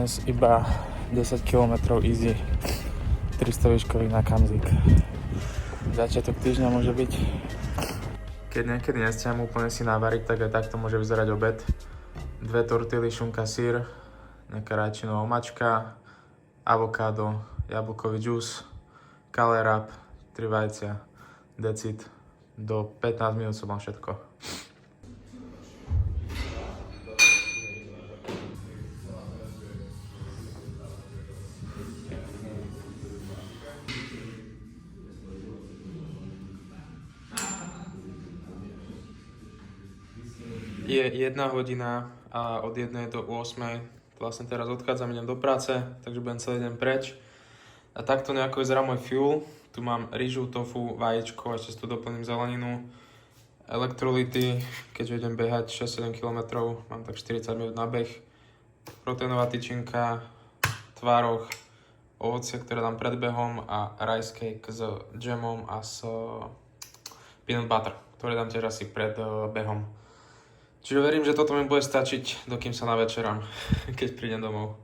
dnes iba 10 km easy, 300 výškový na Kamzik. Začiatok týždňa môže byť. Keď niekedy nestiam úplne si navariť, tak aj takto môže vyzerať obed. 2 tortily, šunka, syr, nejaká rajčinová omáčka, avokádo, jablkový džús, kale wrap, 3 vajcia, decit. Do 15 minút som mal všetko. Je 1 hodina a od 1 do 8. Vlastne teraz odchádzam, idem do práce, takže budem celý deň preč. A takto nejako vyzerá môj fuel. Tu mám rýžu, tofu, vajíčko, ešte si tu doplním zeleninu, elektrolyty, keďže idem behať 6-7 km, mám tak 40 minút na beh, proteínová tyčinka, tvároh, ovocie, ktoré dám pred behom a rice cake s džemom a s peanut butter, ktoré dám tiež asi pred behom. Čiže verím, že toto mi bude stačiť, dokým sa navečerám, keď prídem domov.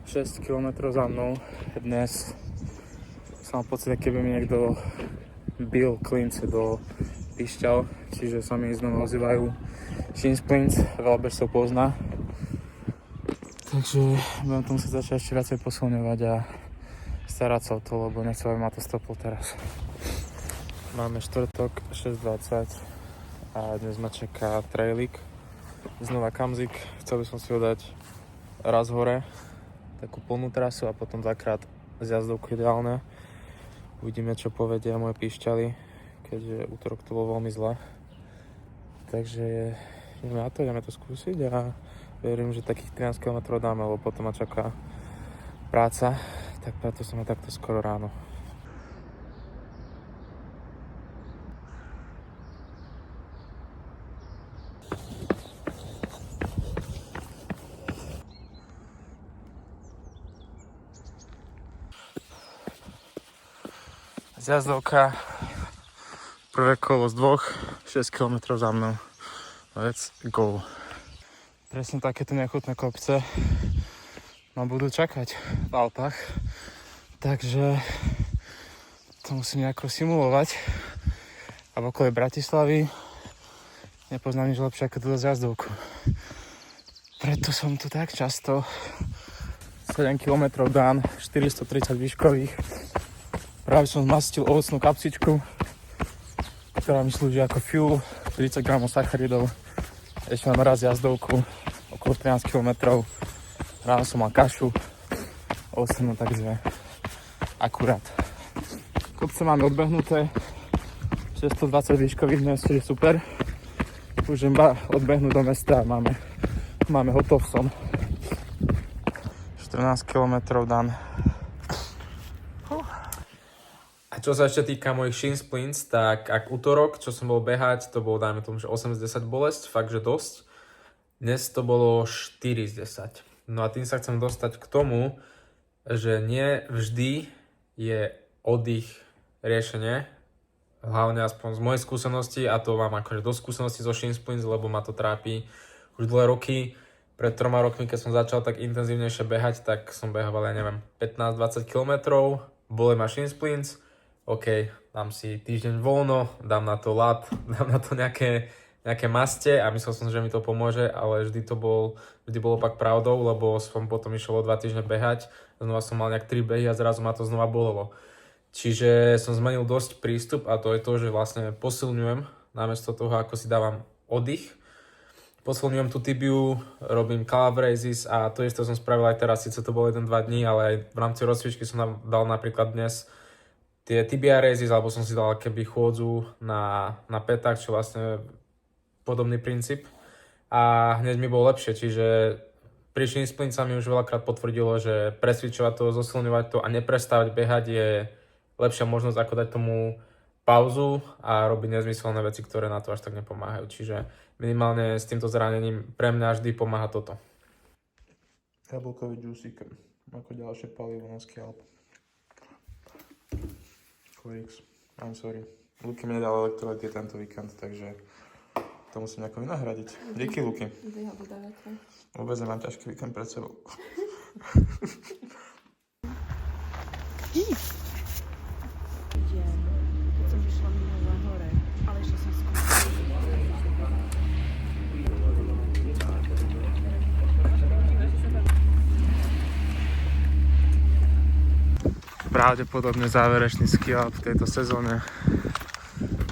...6 km za mnou. Dnes som mal pocit, keby mi niekto bil klince do pišťal, čiže sa mi znova ozývajú shin splints, veľa bežcov pozná. Takže budem to musieť začať ešte viacej posilňovať a starať sa o to, lebo nechcem, aby ma to stoplo teraz. Máme štvrtok 6:20 a dnes ma čaká trailik. Znova Kamzik, chcel by som si ho dať raz hore, takú plnú trasu a potom 2-krát zjazdovku ideálne. Uvidíme, čo povedia moje píšťaly, keďže útorok to bolo veľmi zle. Takže ideme to skúsiť a verím, že takých 13 km dáme, lebo potom ma čaká práca. Tak preto som aj takto skoro ráno. Zjazdovka, prvé kolo z 2, 6 km za mnou. Let's go. Presne takéto nechutné kopce ma budú čakať v Alpách, takže to musím nejako simulovať. A v okolí Bratislavy nepoznám nič lepšie ako túto zjazdovku. Preto som tu tak často. 7 km dán, 430 výškových. Práve som zmastil ovocnú kapsičku, ktorá mi slúži ako fuel, 30 g sacharidov. Ešte mám raz jazdovku, okolo 13 km. Ráno som mal kašu, ovocnú, takže akurát. Kopce máme odbehnuté, 620 výškových dnes, čiže super. Už iba odbehnúť do mesta a máme hotov som. 14 km dan. A čo sa ešte týka mojich shin splints, tak ak útorok, čo som bol behať, to bolo dajme tomu, že 8 z 10 bolesť, fakt, že dosť. Dnes to bolo 4 z 10. No a tým sa chcem dostať k tomu, že nie vždy je oddych riešenie, hlavne aspoň z mojej skúsenosti, a to mám akože dosť skúsenosti so shin splints, lebo ma to trápi už dlhé roky. Pred 3 rokmi, keď som začal tak intenzívnejšie behať, tak som behával, ja neviem, 15-20 km, boli ma shin splints, OK, dám si týždeň voľno, dám na to lat, dám na to nejaké maste a myslel som, že mi to pomôže, ale vždy bolo pak pravdou, lebo som potom išiel o 2 týždne behať, znova som mal nejak 3 behy a zrazu ma to znova bolelo. Čiže som zmenil dosť prístup a to je to, že vlastne posilňujem, namiesto toho, ako si dávam oddych. Posilňujem tú tibiu, robím calf raises a to isté som spravil aj teraz, síce to bolo 1-2 dní, ale aj v rámci rozcvičky som dal napríklad dnes tie tibia raises, alebo som si dal keby chôdzu na pätách, čo vlastne podobný princíp. A hneď mi bolo lepšie, čiže pri shin splint sa mi už veľakrát potvrdilo, že presvičovať to, zosilňovať to a neprestávať behať je lepšia možnosť, ako dať tomu pauzu a robiť nezmyselné veci, ktoré na to až tak nepomáhajú. Čiže minimálne s týmto zranením pre mňa vždy pomáha toto. Jablkový džúsik ako ďalšie palivo na scalp. I'm sorry. Luky mi nedal elektrolyty tento víkend, takže to musím nejako vynahradiť. Díky, Luky. Vôbec nemám ťažký víkend pred sebou. Keď som išla minulé hore, ale ešte som Pravdepodobne záverečný ski-up v tejto sezóne.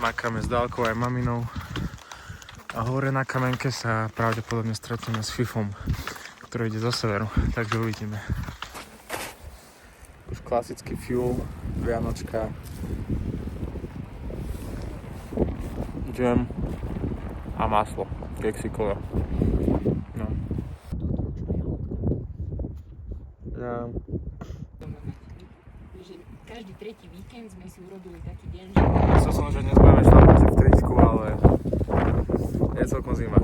Makáme s Dálkou aj maminou. A hore na kamenke sa pravdepodobne stretneme s Fifom, ktorý ide zo severu, takže uvidíme. Už klasický fuel, vianočka, džem a maslo, keksikové. No. Ja. každý tretí víkend sme si urobili taký deň, že... Myslel som, že dnes budeme šlapať v tričku, ale je celkom zima.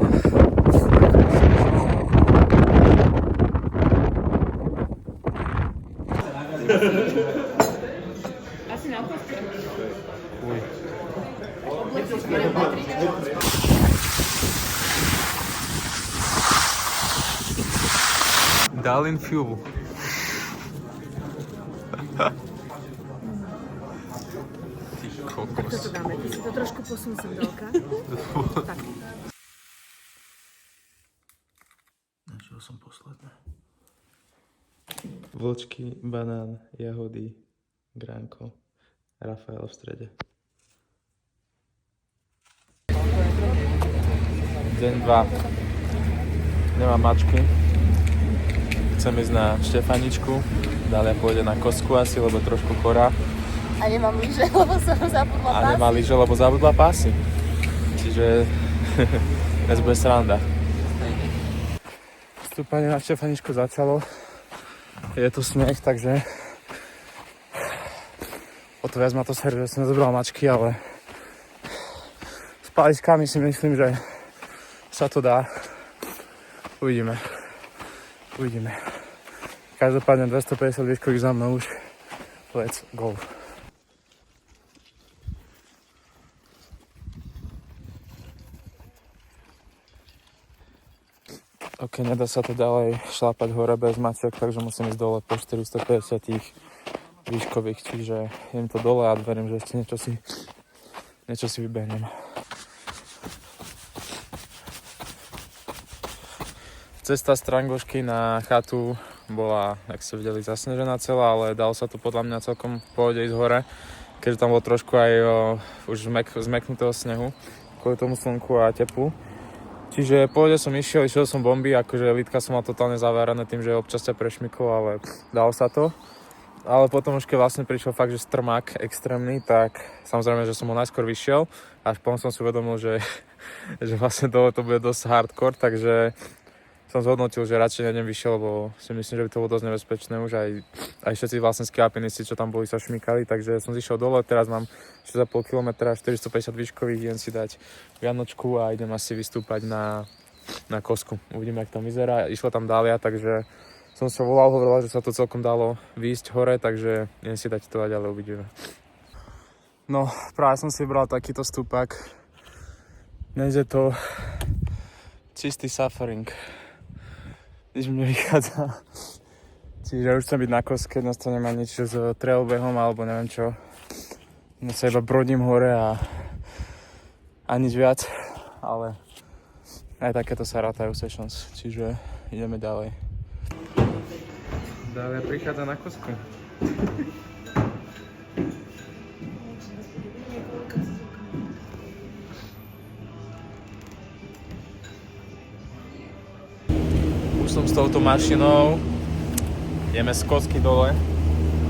Asi na kosti. Uj. Darlin Fuel. Tak toto dáme, ty si to trošku posun sem, Dalka. Tak. Našiel som posledné. Vlčky, banán, jahody, gránko, Rafael v strede. Deň 2. Nemám mačky. Chcem ísť na Štefaničku. Dália pôjde na Kosku asi, lebo trošku chorá. A nemám lyže, lebo som zabudla pásy. A nemá lyže, lebo zabudla pásy. Čiže dnes bude sranda. Vstúpanie na Štefaničku začalo. Je tu sneh, takže o to viac ma to sere, že som nezobral mačky, ale s paličkami si myslím, že sa to dá. Uvidíme. Každopádne 250 výškových za mnou už. Let's go. Ok, nedá sa to ďalej šlápať hore bez mačiek, takže musím ísť dole po 450 výškových, čiže idem to dole a verím, že ešte niečo si vybehnem. Cesta z Trangošky na chatu bola, jak ste videli, zasnežená celá, ale dalo sa to podľa mňa celkom v pohode ísť hore, keďže tam bolo trošku aj už zmeknutého snehu kvôli tomu slnku a teplu. Čiže po vode som išiel som bomby, akože lítka som mal totálne zavárané tým, že občas ťa prešmyklo, ale dalo sa to. Ale potom už keď vlastne prišiel fakt, že strmák extrémny, tak samozrejme, že som ho najskôr vyšiel, až potom som si uvedomil, že vlastne dole to bude dosť hardcore, takže som zhodnotil, že radšej nejdem vyššie, lebo si myslím, že by to bolo dosť nebezpečné už aj všetci vlastne skialpinisti, čo tam boli, sa šmykali, takže som zišiel dole, teraz mám 6,5 km, 450 výškových, idem si dať vianočku a idem asi vystúpať na Kosku. Uvidíme, jak tam vyzerá. Išla tam Dália, takže som sa volal, hovorila, že sa to celkom dalo výjsť hore, takže idem si dať to a ďalej uvidíme. No, práve som si vybral takýto stúpak. Dnes je to čistý suffering. Nič mi nevychádza. Čiže už chcem byť na Koske, dnes to nemá nič s trailbehom alebo neviem čo. Dnes sa iba brodím hore a nič viac, ale aj takéto sa rátajú sessions, čiže ideme ďalej. Dália prichádza na Kosku. Už som s touto mašinou. Ideme z Kosky dole.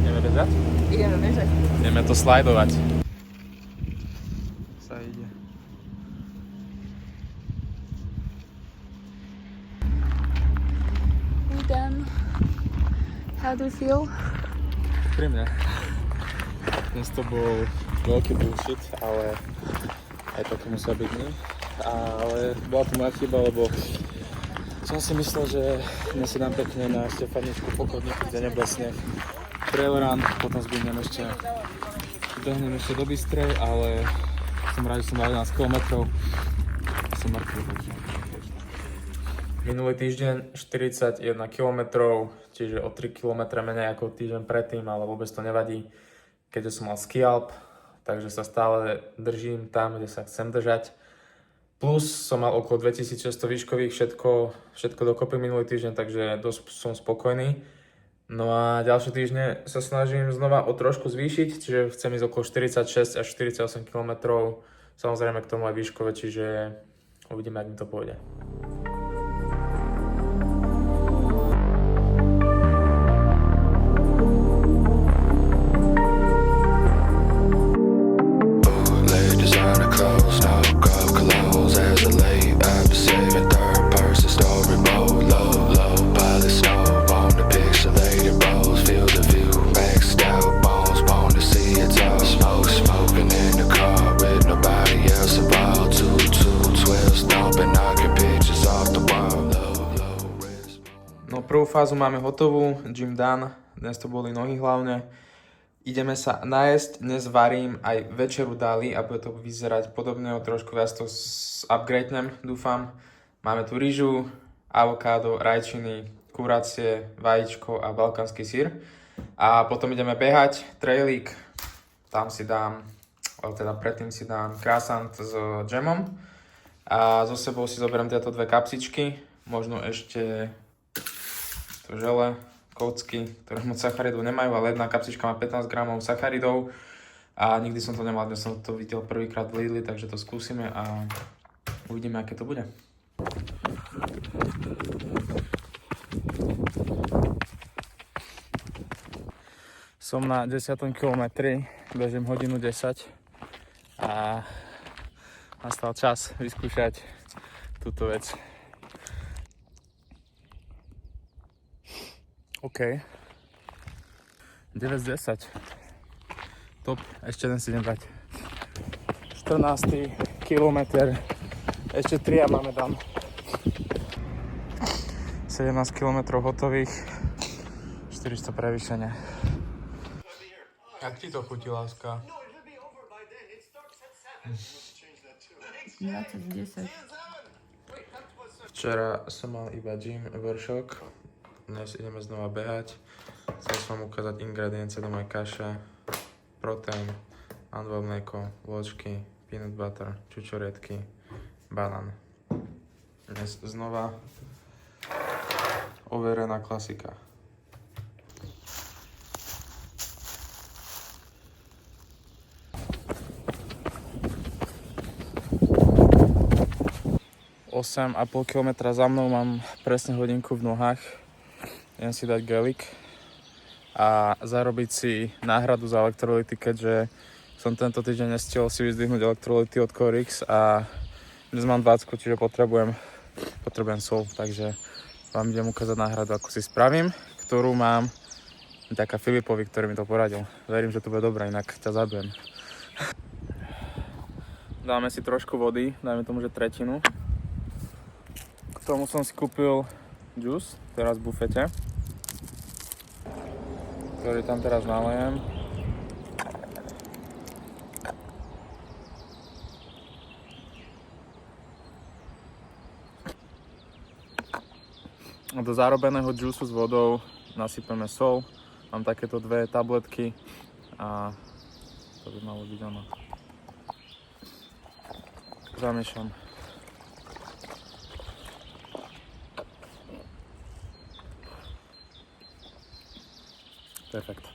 Ideme bežať? Ideme bežať. Ideme to slajdovať. Sa ide. Idem. How do you feel? Pri mne. Dnes to bol veľký bullshit, ale aj také musia byť dny. Ale bola to moja chyba, lebo som si myslel, že dnes si dám pekne na Štefaničku pochodníku, kde nebude sneh. Trail run, potom zbydnem ešte Behnem ešte do Bystrej, ale som rád, že som dal 11 km. Som mŕtvy, takže... Minulý týždeň 41 km, čiže o 3 km menej ako týždeň predtým, ale vôbec to nevadí, keďže som mal ski alp, takže sa stále držím tam, kde sa chcem držať. Plus som mal okolo 2600 výškových, všetko dokopy minulý týždeň, takže dosť som spokojný. No a ďalšie týždne sa snažím znova o trošku zvýšiť, čiže chcem ísť okolo 46 až 48 km, samozrejme k tomu aj výškové, čiže uvidíme, ak mi to pôjde. No prvú fázu máme hotovú, gym done, dnes to boli nohy hlavne. Ideme sa najesť, dnes varím aj večeru dali a bude to vyzerať podobne, o trošku viac to upgradenem, dúfam. Máme tu rýžu, avokádo, rajčiny, kurácie, vajíčko a balkánsky syr. A potom ideme behať, trailík, tam si dám, teda predtým si dám croissant s džemom. A so sebou si zoberiem tieto dve kapsičky, možno ešte to žele, kocky, ktoré moc sacharidov nemajú, ale jedna kapsička má 15 gramov sacharidov a nikdy som to nemal, dnes som to videl prvýkrát v Lidli, takže to skúsime a uvidíme, aké to bude. Som na 10. kilometri, bežím hodinu 10 a nastal čas vyskúšať túto vec. OK. 9 z 10. Top, ešte jeden si idem dať. 14. kilometr. Ešte 3 a máme tam. 17 km hotových. 400 prevýšenia. Jak ti to chutí, láska? 20 z 10. Včera som mal iba gym workshop, dnes ideme znova behať. Chcel som vám ukázať ingrediencie do mojej kaše. Proteín, andové mlieko, vločky, peanut butter, čučoriedky, banán. Dnes znova overená klasika. Osem a pol kilometra za mnou, mám presne hodinku v nohách. Idem si dať gelik a zarobiť si náhradu za elektrolyty, keďže som tento týždeň nestihol si vyzdvihnúť elektrolyty od Corix a dnes mám 20, čiže potrebujem sol, takže vám idem ukázať náhradu, ako si spravím, ktorú mám vďaka Filipovi, ktorý mi to poradil. Verím, že to bude dobré, inak ťa zabijem. Dáme si trošku vody, dajme tomu, že tretinu. K tomu som si kúpil džús, teraz v bufete, ktorý tam teraz nalejem. Do zarobeného džúsu s vodou nasypeme sol. Mám takéto dve tabletky a to by malo byť ono. Zamiešam. Perfekt.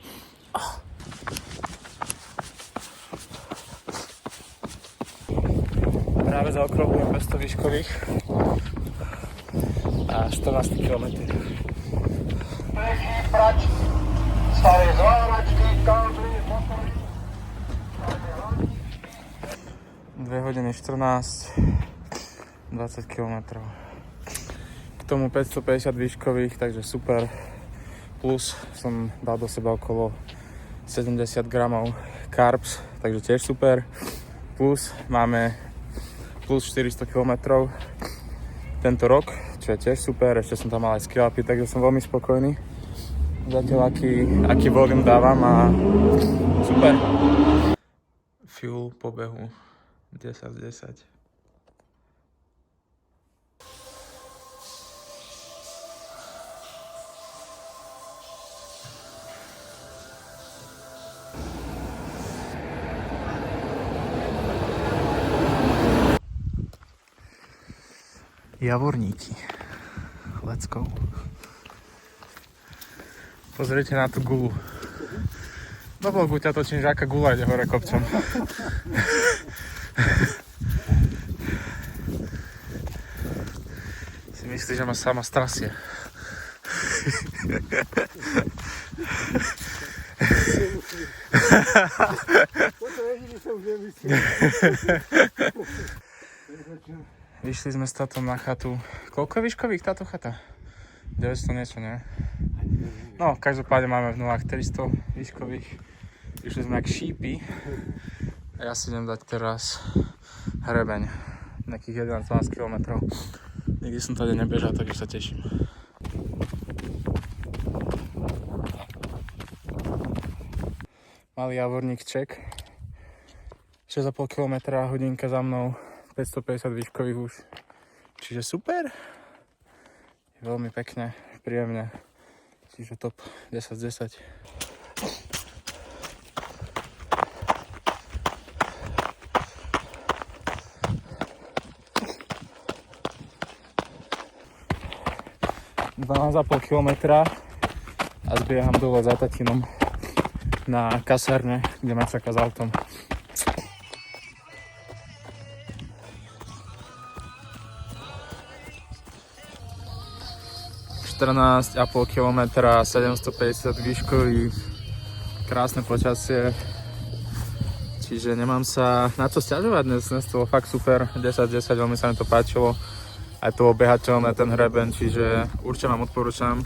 Práve zaokrúhľujem 200 výškových a 14 km. 2 hodiny 14, 20 km. K tomu 550 výškových, takže super. Plus som dal do seba okolo 70 gramov carbs, takže tiež super. Plus máme plus 400 km tento rok, čo je tiež super. Ešte som tam mal aj ski alpy, takže som veľmi spokojný. Zatiaľ aký volume dávam a super. fuel po behu 10 z 10. Javorníky. Let's go. Pozrite na tú gulu. Do blogu ťa točím, že aká gula ide hore kopcom. Si myslíš, že ma sama strasie. Vyšli sme s tátom na chatu. Koľko je výškových táto chata? 900 niečo, nie? No, každopádne máme v nulách 300 výškových. Išli sme jak šípy. A ja si idem dať teraz hrebeň. Nejakých 11-12 km. Nikdy som tady nebežal, takže sa teším. Malý javorník ček. 6,5 km, hodinka za mnou. 550 výškových už. Čiže super. Veľmi pekne, príjemne. Čiže top 10 z 10. ,5 kilometra a zbieham dole za tatinom na kasárne, kde ma čaká s autom. 14,5 km, 750 výškových, krásne počasie, čiže nemám sa na čo sťažovať, dnes to bolo fakt super, 10/10, veľmi sa mi to páčilo, aj to obehateľné, ten hreben, čiže určite vám odporúčam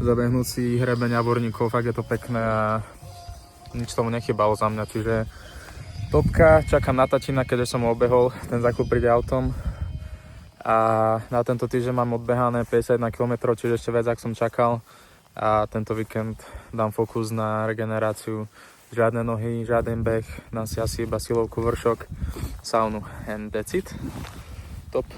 zabehnúť si hrebeň Javorníkov, fakt je to pekné a nič tomu nechybalo za mňa, čiže topka, čakám na tatina, keďže som ho obehol, ten za chvíľu príde autom. A na tento týždeň mám odbehané 51 km, čiže ešte viac, ako som čakal. A tento víkend dám fokus na regeneráciu. Žiadne nohy, žiaden beh, dám si asi iba silovku, vršok, saunu and that's it. Top.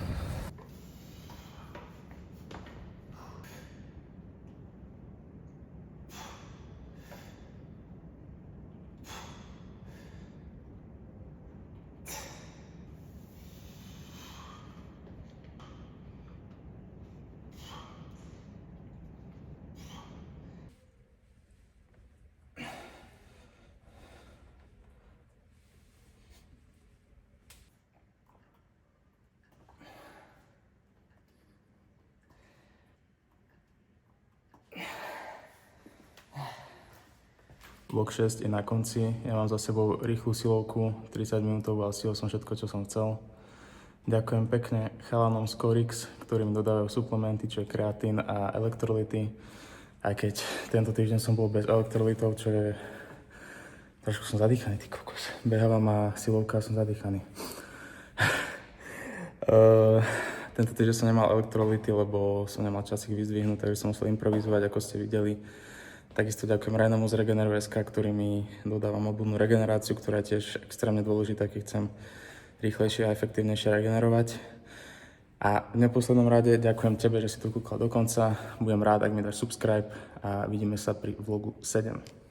Vlog 6 je na konci, ja mám za sebou rýchlu silovku, 30 minútovú a stihol som všetko, čo som chcel. Ďakujem pekne chalanom z Corix, ktorí mi dodávajú suplementy, čo je kreatín a elektrolyty. Aj keď tento týždeň som bol bez elektrolytov, čo je... Trošku som zadýchaný, ty kokos. Behávam a silovka, som zadýchaný. Tento týždeň som nemal elektrolyty, lebo som nemal čas ich vyzdvihnúť, takže som musel improvizovať, ako ste videli. Takisto ďakujem Rajnomu z Regeneru.sk, ktorý mi dodáva mobilnú regeneráciu, ktorá je tiež extrémne dôležitá, keď chcem rýchlejšie a efektívnejšie regenerovať. A v neposlednom rade ďakujem tebe, že si to kúkal do konca. Budem rád, ak mi dáš subscribe a vidíme sa pri vlogu 7.